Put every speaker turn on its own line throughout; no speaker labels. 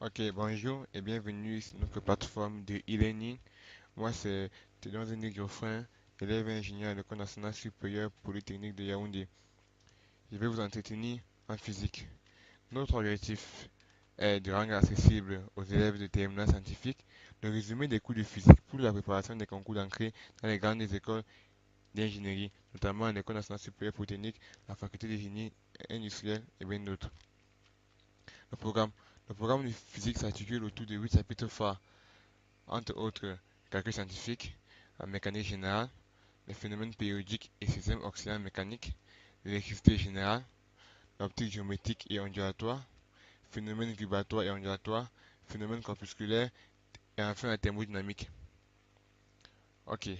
Ok, bonjour et bienvenue sur notre plateforme de e-learning. Moi, c'est Tedon Zendig Geoffrin, élève ingénieur à l'École nationale supérieure polytechnique de Yaoundé. Je vais vous entretenir en physique. Notre objectif est de rendre accessible aux élèves de terminale scientifique le résumé des cours de physique pour la préparation des concours d'entrée dans les grandes écoles d'ingénierie, notamment l'École nationale supérieure polytechnique, la faculté de génie industriel et bien d'autres. Le programme, le programme de physique s'articule autour de 8 chapitres phares entre autres calcul scientifique, la mécanique générale, les phénomènes périodiques et systèmes oscillants mécaniques, l'électricité générale, l'optique géométrique et ondulatoire, phénomènes vibratoires et ondulatoires, phénomènes corpusculaires et enfin la thermodynamique. Ok,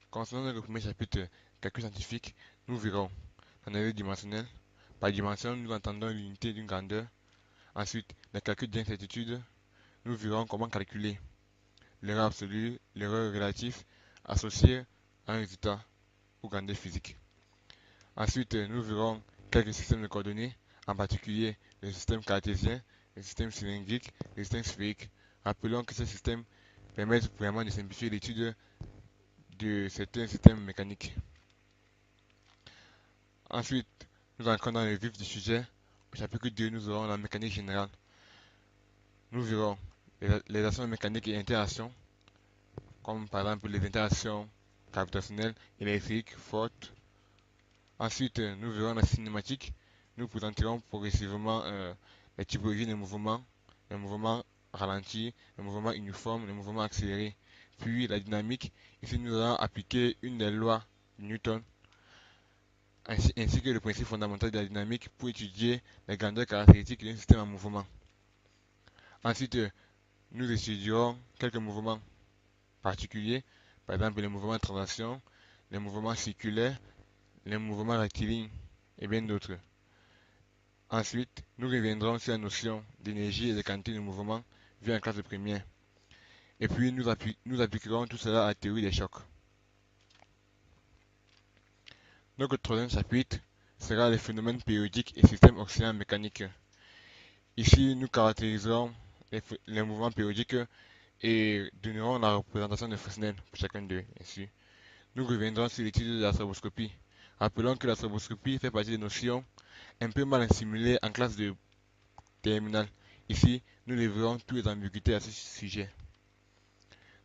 concernant le premier chapitre, calcul scientifique, nous verrons l'analyse dimensionnelle. Par dimension, nous entendons l'unité d'une grandeur. Ensuite, le calcul d'incertitude, nous verrons comment calculer l'erreur absolue, l'erreur relative associée à un résultat ou grandeur physique. Ensuite, nous verrons quelques systèmes de coordonnées, en particulier le système cartésien, le système cylindrique, le système sphérique. Rappelons que ces systèmes permettent vraiment de simplifier l'étude de certains systèmes mécaniques. Ensuite, nous entrons dans le vif du sujet. Au chapitre 2, nous aurons la mécanique générale. Nous verrons les actions mécaniques et interactions, comme par exemple les interactions gravitationnelles, électriques, fortes. Ensuite, nous verrons la cinématique. Nous présenterons progressivement les typologies des mouvements, les mouvements ralentis, les mouvements uniformes, les mouvements accélérés. Puis la dynamique. Ici, nous allons appliquer une des lois de Newton, ainsi que le principe fondamental de la dynamique pour étudier les grandeurs caractéristiques d'un système en mouvement. Ensuite, nous étudierons quelques mouvements particuliers, par exemple les mouvements de translation, les mouvements circulaires, les mouvements rectilignes et bien d'autres. Ensuite, nous reviendrons sur la notion d'énergie et de quantité de mouvement vue en classe de première. Et puis, nous appliquerons tout cela à la théorie des chocs. Notre troisième chapitre sera les phénomènes périodiques et systèmes oscillants mécaniques. Ici, nous caractériserons les mouvements périodiques et donnerons la représentation de Fresnel pour chacun d'eux. Ainsi, nous reviendrons sur l'étude de la stroboscopie. Rappelons que la stroboscopie fait partie des notions un peu mal assimilées en classe de terminale. Ici, nous livrerons toutes les ambiguïtés à ce sujet.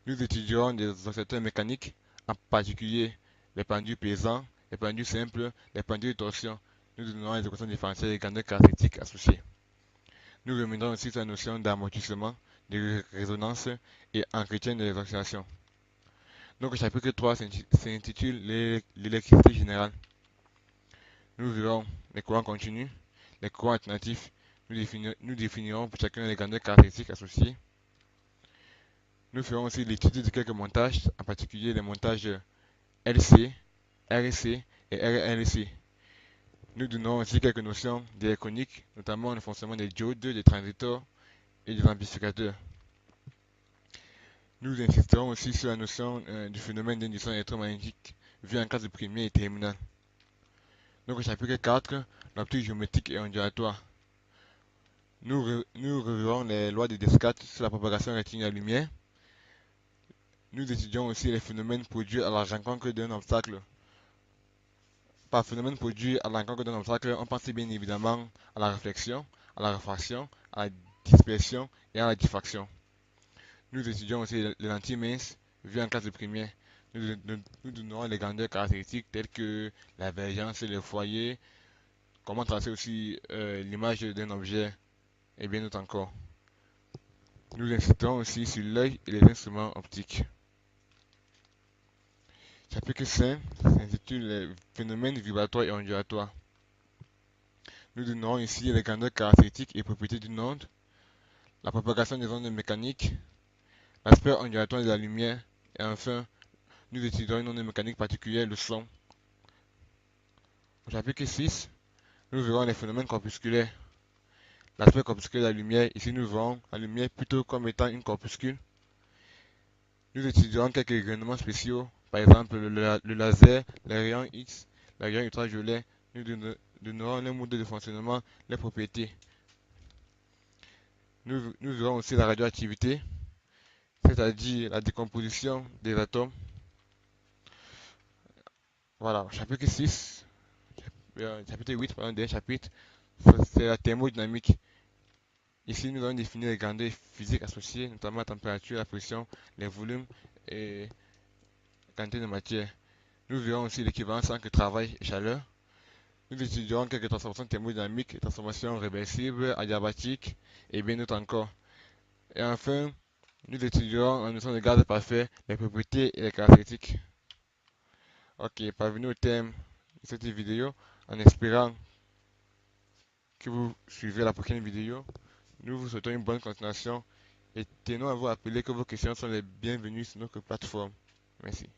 Nous étudierons des oscillateurs mécaniques, en particulier les pendules pesants, les pendules simples, les pendules de torsion. Nous donnerons les équations différentielles et les grandes caractéristiques associées. Nous reviendrons aussi sur la notion d'amortissement, de résonance et entretien des oscillations. Donc, le chapitre 3 s'intitule l'électricité générale. Nous verrons les courants continus, les courants alternatifs. Nous définirons pour chacun les grandes caractéristiques associées. Nous ferons aussi l'étude de quelques montages, en particulier les montages LC, RC et RLC. Nous donnerons aussi quelques notions d'électronique, notamment le fonctionnement des diodes, des transistors et des amplificateurs. Nous insisterons aussi sur la notion du phénomène d'induction électromagnétique vu en classe de première et terminale. Donc au chapitre 4, l'optique géométrique et ondulatoire. Nous reverrons les lois de Descartes sur la propagation rectiligne de la lumière. Nous étudions aussi les phénomènes produits à la rencontre d'un obstacle. Par phénomène produit à la rencontre d'un obstacle, on pense bien évidemment à la réflexion, à la réfraction, à la dispersion et à la diffraction. Nous étudions aussi les lentilles minces vues en classe de première. Nous donnerons les grandeurs caractéristiques telles que la vergence, le foyer, comment tracer aussi l'image d'un objet et bien d'autres encore. Nous insisterons aussi sur l'œil et les instruments optiques. Chapitre 5 s'intitule les phénomènes vibratoires et ondulatoires. Nous donnerons ici les grandeurs caractéristiques et propriétés d'une onde, la propagation des ondes mécaniques, l'aspect ondulatoire de la lumière, et enfin, nous étudierons une onde mécanique particulière, le son. Au chapitre 6, nous verrons les phénomènes corpusculaires. L'aspect corpusculaire de la lumière, ici nous verrons la lumière plutôt comme étant une corpuscule. Nous étudierons quelques rayonnements spéciaux, par exemple le laser, les rayons X, les rayons ultraviolets. Nous donnerons les modes de fonctionnement, les propriétés. Nous verrons aussi la radioactivité, c'est-à-dire la décomposition des atomes. Voilà, chapitre 6, chapitre 8, pardon, dernier chapitre, c'est la thermodynamique. Ici, nous allons définir les grandeurs physiques associées, notamment la température, la pression, les volumes et la quantité de matière. Nous verrons aussi l'équivalence entre travail et chaleur. Nous étudierons quelques transformations thermodynamiques, transformations réversibles, adiabatiques et bien d'autres encore. Et enfin, nous étudierons en notion de gaz parfait, les propriétés et les caractéristiques. Ok, parvenons au thème de cette vidéo en espérant que vous suivez la prochaine vidéo. Nous vous souhaitons une bonne continuation et tenons à vous rappeler que vos questions sont les bienvenues sur notre plateforme. Merci.